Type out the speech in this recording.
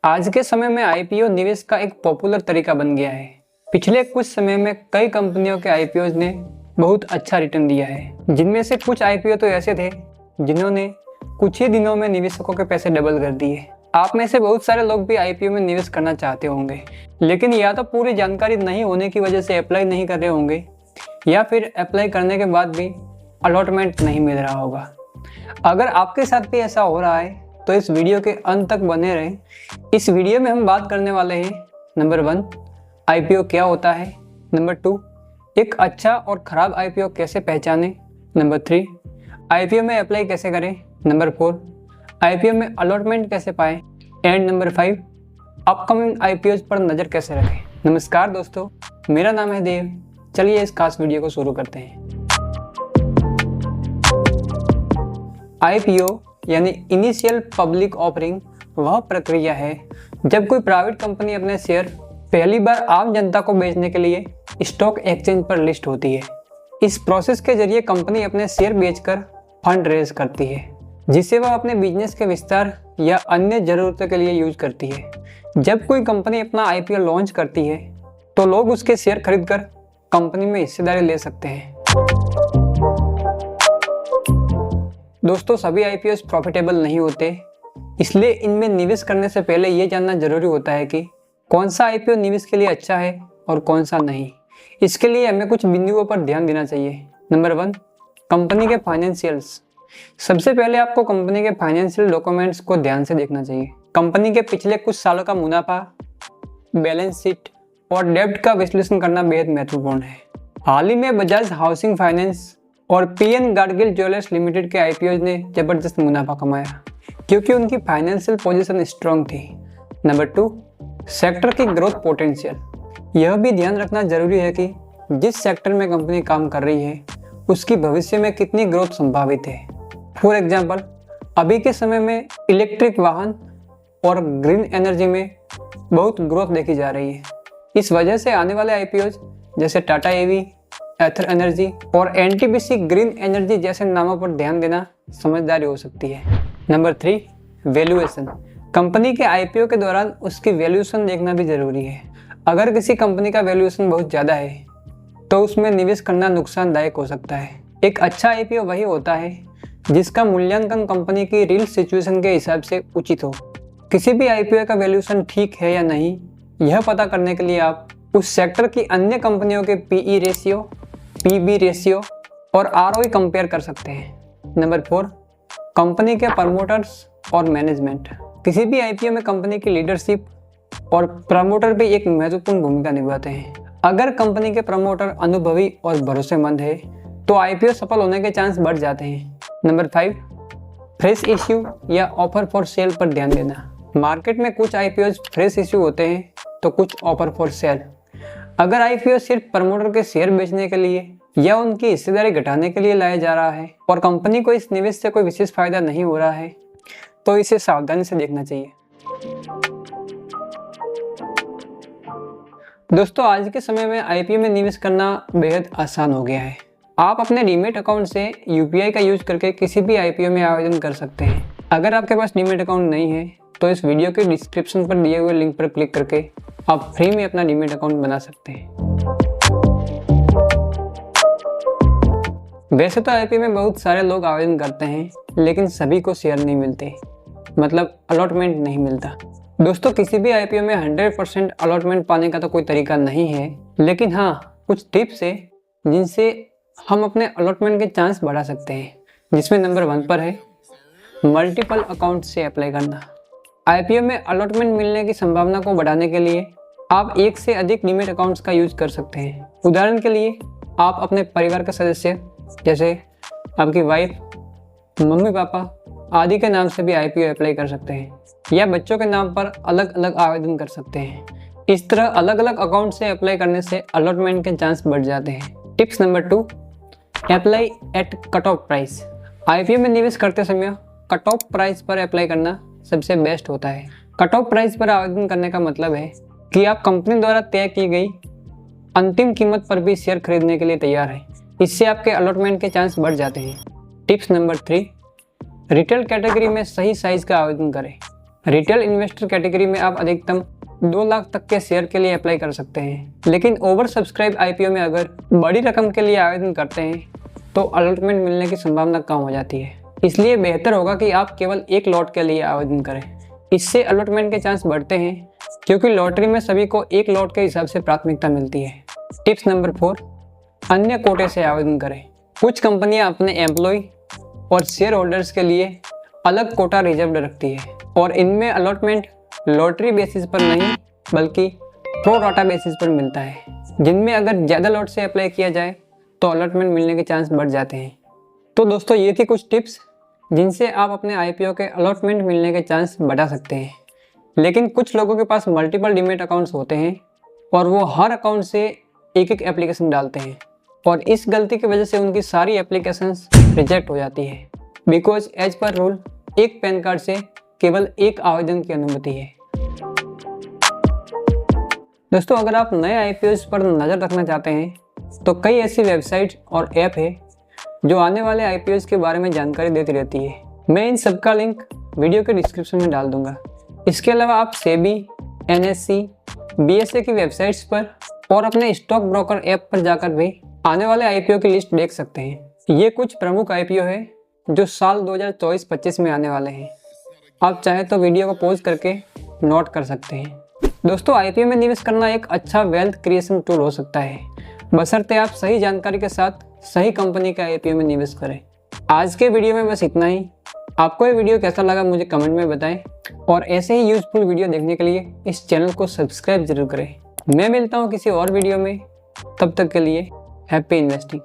आज के समय में आईपीओ निवेश का एक पॉपुलर तरीका बन गया है। पिछले कुछ समय में कई कंपनियों के आईपीओ ने बहुत अच्छा रिटर्न दिया है, जिनमें से कुछ आईपीओ तो ऐसे थे जिन्होंने कुछ ही दिनों में निवेशकों के पैसे डबल कर दिए। आप में से बहुत सारे लोग भी आईपीओ में निवेश करना चाहते होंगे, लेकिन या तो पूरी जानकारी नहीं होने की वजह से अप्लाई नहीं कर रहे होंगे या फिर अप्लाई करने के बाद भी अलॉटमेंट नहीं मिल रहा होगा। अगर आपके साथ भी ऐसा हो रहा है तो इस वीडियो के अंत तक बने रहें। इस वीडियो में हम बात करने वाले हैं नंबर 1 आईपीओ क्या होता है, नंबर 2 एक अच्छा और ख़राब आईपीओ कैसे पहचानें, नंबर 3 आईपीओ में अप्लाई कैसे करें, नंबर 4 आईपीओ में अलॉटमेंट कैसे पाएं एंड नंबर 5 अपकमिंग आईपीओ पर नज़र कैसे रखें। नमस्कार दोस्तों, मेरा नाम है देव। चलिए इस खास वीडियो को शुरू करते हैं। आईपीओ यानी इनिशियल पब्लिक ऑफरिंग वह प्रक्रिया है जब कोई प्राइवेट कंपनी अपने शेयर पहली बार आम जनता को बेचने के लिए स्टॉक एक्सचेंज पर लिस्ट होती है। इस प्रोसेस के जरिए कंपनी अपने शेयर बेचकर फंड रेज करती है, जिसे वह अपने बिजनेस के विस्तार या अन्य ज़रूरतों के लिए यूज करती है। जब कोई कंपनी अपना आईपीओ लॉन्च करती है तो लोग उसके शेयर खरीदकर कंपनी में हिस्सेदारी ले सकते हैं। दोस्तों, सभी आईपीओ प्रॉफिटेबल नहीं होते, इसलिए इनमें निवेश करने से पहले ये जानना जरूरी होता है कि कौन सा आईपीओ निवेश के लिए अच्छा है और कौन सा नहीं। इसके लिए हमें कुछ बिंदुओं पर ध्यान देना चाहिए। नंबर 1 कंपनी के फाइनेंशियल्स। सबसे पहले आपको कंपनी के फाइनेंशियल डॉक्यूमेंट्स को ध्यान से देखना चाहिए। कंपनी के पिछले कुछ सालों का मुनाफा, बैलेंस शीट और डेब्ट का विश्लेषण करना बेहद महत्वपूर्ण है। हाल ही में बजाज हाउसिंग फाइनेंस और पीएन गाडगिल ज्वेलर्स लिमिटेड के आईपीओ ने जबरदस्त मुनाफा कमाया क्योंकि उनकी फाइनेंशियल पोजीशन स्ट्रांग थी। नंबर 2 सेक्टर की ग्रोथ पोटेंशियल। यह भी ध्यान रखना जरूरी है कि जिस सेक्टर में कंपनी काम कर रही है उसकी भविष्य में कितनी ग्रोथ संभावित है। फॉर एग्जाम्पल, अभी के समय में इलेक्ट्रिक वाहन और ग्रीन एनर्जी में बहुत ग्रोथ देखी जा रही है। इस वजह से आने वाले आईपीओ जैसे टाटा एवी, एथर एनर्जी और एनटीपीसी ग्रीन एनर्जी जैसे नामों पर ध्यान देना समझदारी हो सकती है। Number 3 valuation. कंपनी के आईपीओ के दौरान उसकी वैल्यूएशन देखना भी जरूरी है। अगर किसी कंपनी का वैल्यूएशन बहुत ज़्यादा है तो उसमें निवेश करना नुकसानदायक हो सकता है। एक अच्छा आईपीओ वही होता है जिसका मूल्यांकन कंपनी की रियल सिचुएशन के हिसाब से उचित हो। किसी भी आईपीओ का वैल्यूएशन ठीक है या नहीं, यह पता करने के लिए आप उस सेक्टर की अन्य कंपनियों के पीई रेशियो, पीबी रेशियो और आरओई कंपेयर कर सकते हैं। नंबर 4 कंपनी के प्रमोटर्स और मैनेजमेंट। किसी भी आईपीओ में कंपनी की लीडरशिप और प्रमोटर भी एक महत्वपूर्ण भूमिका निभाते हैं। अगर कंपनी के प्रमोटर अनुभवी और भरोसेमंद है तो आईपीओ सफल होने के चांस बढ़ जाते हैं। नंबर 5 फ्रेश इश्यू या ऑफर फॉर सेल पर ध्यान देना। मार्केट में कुछ आईपीओ फ्रेश इश्यू होते हैं तो कुछ ऑफर फॉर सेल। अगर आईपीओ सिर्फ प्रमोटर के शेयर बेचने के लिए या उनकी हिस्सेदारी घटाने के लिए लाया जा रहा है और कंपनी को इस निवेश से कोई विशेष फायदा नहीं हो रहा है तो इसे सावधानी से देखना चाहिए। दोस्तों, आज के समय में आईपीओ में निवेश करना बेहद आसान हो गया है। आप अपने डीमैट अकाउंट से यूपीआई का यूज करके किसी भी आईपीओ में आवेदन कर सकते हैं। अगर आपके पास डीमैट अकाउंट नहीं है तो इस वीडियो के डिस्क्रिप्शन पर दिए हुए लिंक पर क्लिक करके आप फ्री में अपना डीमैट अकाउंट बना सकते हैं। वैसे तो आईपीओ में बहुत सारे लोग आवेदन करते हैं, लेकिन सभी को शेयर नहीं मिलते, मतलब अलॉटमेंट नहीं मिलता। दोस्तों, किसी भी आईपीओ में 100% अलॉटमेंट पाने का तो कोई तरीका नहीं है, लेकिन हाँ कुछ टिप्स है जिनसे हम अपने अलॉटमेंट के चांस बढ़ा सकते हैं, जिसमें नंबर 1 पर है मल्टीपल अकाउंट से अप्लाई करना। आईपीओ में अलॉटमेंट मिलने की संभावना को बढ़ाने के लिए आप एक से अधिक डीमैट अकाउंट्स का यूज कर सकते हैं। उदाहरण के लिए आप अपने परिवार के सदस्य जैसे आपकी वाइफ, मम्मी पापा आदि के नाम से भी आईपीओ अप्लाई कर सकते हैं या बच्चों के नाम पर अलग अलग आवेदन कर सकते हैं। इस तरह अलग अलग अकाउंट से अप्लाई करने से अलॉटमेंट के चांस बढ़ जाते हैं। Tips number 2 apply eight cut off price. IPO में निवेश करते समय कट ऑफ प्राइस पर अप्लाई करना सबसे बेस्ट होता है। कट ऑफ प्राइस पर आवेदन करने का मतलब है कि आप कंपनी द्वारा तय की गई अंतिम कीमत पर भी शेयर खरीदने के लिए तैयार हैं। इससे आपके अलॉटमेंट के चांस बढ़ जाते हैं। टिप्स नंबर 3 रिटेल कैटेगरी में सही साइज का आवेदन करें। रिटेल इन्वेस्टर कैटेगरी में आप अधिकतम 2 लाख तक के शेयर के लिए अप्लाई कर सकते हैं, लेकिन ओवर सब्सक्राइब IPO में अगर बड़ी रकम के लिए आवेदन करते हैं तो अलॉटमेंट मिलने की संभावना कम हो जाती है। इसलिए बेहतर होगा कि आप केवल एक लॉट के लिए आवेदन करें। इससे अलॉटमेंट के चांस बढ़ते हैं, क्योंकि लॉटरी में सभी को एक लॉट के हिसाब से प्राथमिकता मिलती है। टिप्स नंबर 4, अन्य कोटे से आवेदन करें। कुछ कंपनियां अपने एम्प्लॉय और शेयर होल्डर्स के लिए अलग कोटा रिजर्व रखती है और इनमें अलॉटमेंट लॉटरी बेसिस पर नहीं बल्कि प्रो राटा बेसिस पर मिलता है, जिनमें अगर ज़्यादा लॉट से अप्लाई किया जाए तो अलॉटमेंट मिलने के चांस बढ़ जाते हैं। तो दोस्तों ये थी कुछ टिप्स जिनसे आप अपने IPO के अलॉटमेंट मिलने के चांस बढ़ा सकते हैं। लेकिन कुछ लोगों के पास मल्टीपल डीमैट अकाउंट्स होते हैं और वो हर अकाउंट से एक एक एप्लीकेशन डालते हैं और इस गलती की वजह से उनकी सारी एप्लीकेशंस रिजेक्ट हो जाती है। बिकॉज एज पर रूल एक पैन कार्ड से केवल एक आवेदन की अनुमति है। दोस्तों अगर आप नए IPOs पर नज़र रखना चाहते हैं तो कई ऐसी वेबसाइट और ऐप है जो आने वाले IPOs के बारे में जानकारी देती रहती है। मैं इन सब का लिंक वीडियो के डिस्क्रिप्शन में डाल दूंगा। इसके अलावा आप सेबी, NSE, BSE की वेबसाइट्स पर और अपने स्टॉक ब्रोकर ऐप पर जाकर भी आने वाले IPO की लिस्ट देख सकते हैं। ये कुछ प्रमुख IPO है जो साल 2024-25 में आने वाले हैं। आप चाहे तो वीडियो को पॉज करके नोट कर सकते हैं। दोस्तों IPO में निवेश करना एक अच्छा वेल्थ क्रिएशन टूल हो सकता है, बशर्ते आप सही जानकारी के साथ सही कंपनी का IPO में निवेश करें। आज के वीडियो में बस इतना ही। आपको ये वीडियो कैसा लगा मुझे कमेंट में बताएं और ऐसे ही यूजफुल वीडियो देखने के लिए इस चैनल को सब्सक्राइब जरूर करें। मैं मिलता हूँ किसी और वीडियो में, तब तक के लिए हैप्पी इन्वेस्टिंग।